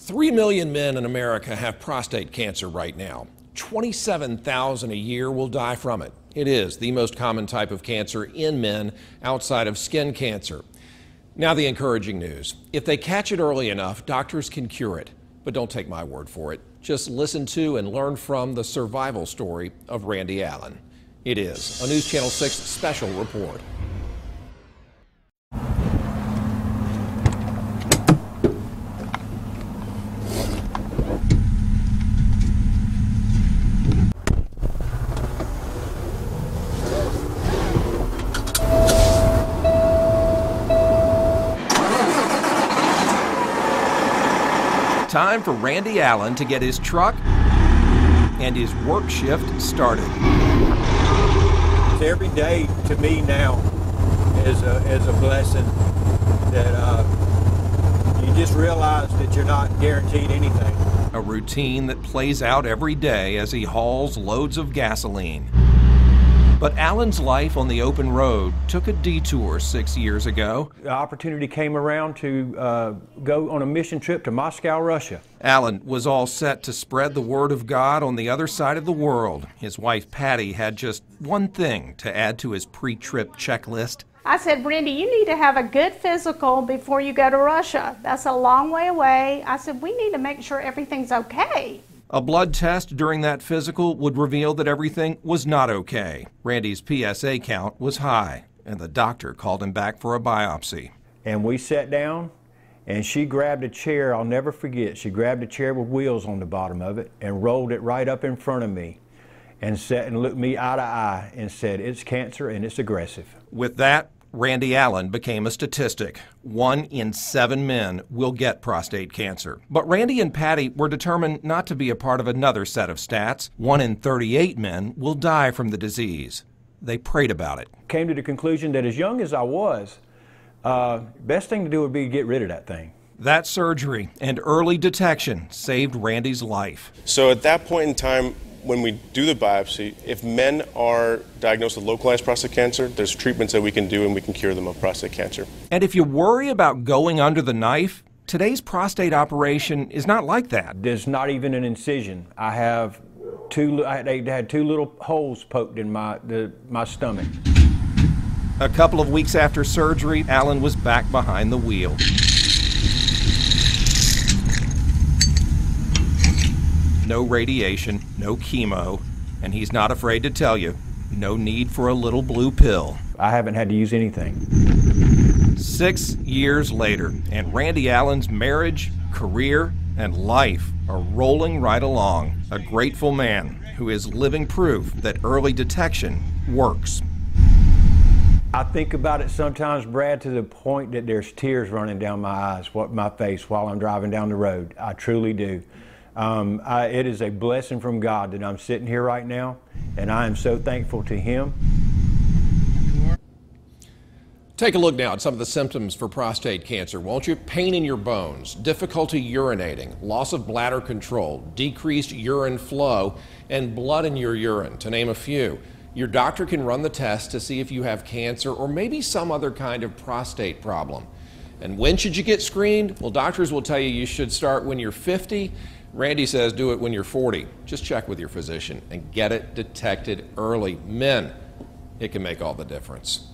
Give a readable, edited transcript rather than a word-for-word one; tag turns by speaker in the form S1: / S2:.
S1: 3 million men in America have prostate cancer right now. 27,000 a year will die from it. It is the most common type of cancer in men outside of skin cancer. Now the encouraging news. If they catch it early enough, doctors can cure it. But don't take my word for it. Just listen to and learn from the survival story of Randy Allen. It is a News Channel 6 special report. Time for Randy Allen to get his truck and his work shift started.
S2: Every day to me now is a blessing that you just realize that you're not guaranteed anything.
S1: A routine that plays out every day as he hauls loads of gasoline. But Allen's life on the open road took a detour 6 years ago.
S2: The opportunity came around to go on a mission trip to Moscow, Russia.
S1: Allen was all set to spread the word of God on the other side of the world. His wife, Patty, had just one thing to add to his pre-trip checklist.
S3: I said, Randy, you need to have a good physical before you go to Russia. That's a long way away. I said, we need to make sure everything's okay.
S1: A blood test during that physical would reveal that everything was not okay. Randy's PSA count was high, and the doctor called him back for a biopsy.
S2: And we sat down, and she grabbed a chair, I'll never forget. She grabbed a chair with wheels on the bottom of it and rolled it right up in front of me and sat and looked me eye to eye and said, it's cancer and it's aggressive.
S1: With that, Randy Allen became a statistic. 1 in 7 men will get prostate cancer. But Randy and Patty were determined not to be a part of another set of stats. 1 in 38 men will die from the disease. They prayed about it.
S2: Came to the conclusion that as young as I was, best thing to do would be to get rid of that thing.
S1: That surgery and early detection saved Randy's life.
S4: So at that point in time, when we do the biopsy, if men are diagnosed with localized prostate cancer, there's treatments that we can do and we can cure them of prostate cancer.
S1: And if you worry about going under the knife, today's prostate operation is not like that.
S2: There's not even an incision. I had 2 little holes poked in my stomach.
S1: A couple of weeks after surgery, Allen was back behind the wheel. No radiation, no chemo, and he's not afraid to tell you, no need for a little blue pill.
S2: I haven't had to use anything.
S1: 6 years later, and Randy Allen's marriage, career, and life are rolling right along. A grateful man who is living proof that early detection works.
S2: I think about it sometimes, Brad, to the point that there's tears running down my face while I'm driving down the road. I truly do. It is a blessing from God that I'm sitting here right now, and I am so thankful to Him.
S1: Take a look now at some of the symptoms for prostate cancer, won't you? Pain in your bones, difficulty urinating, loss of bladder control, decreased urine flow, and blood in your urine, to name a few. Your doctor can run the test to see if you have cancer or maybe some other kind of prostate problem. And when should you get screened? Well, doctors will tell you should start when you're 50. Randy says do it when you're 40. Just check with your physician and get it detected early. Men, it can make all the difference.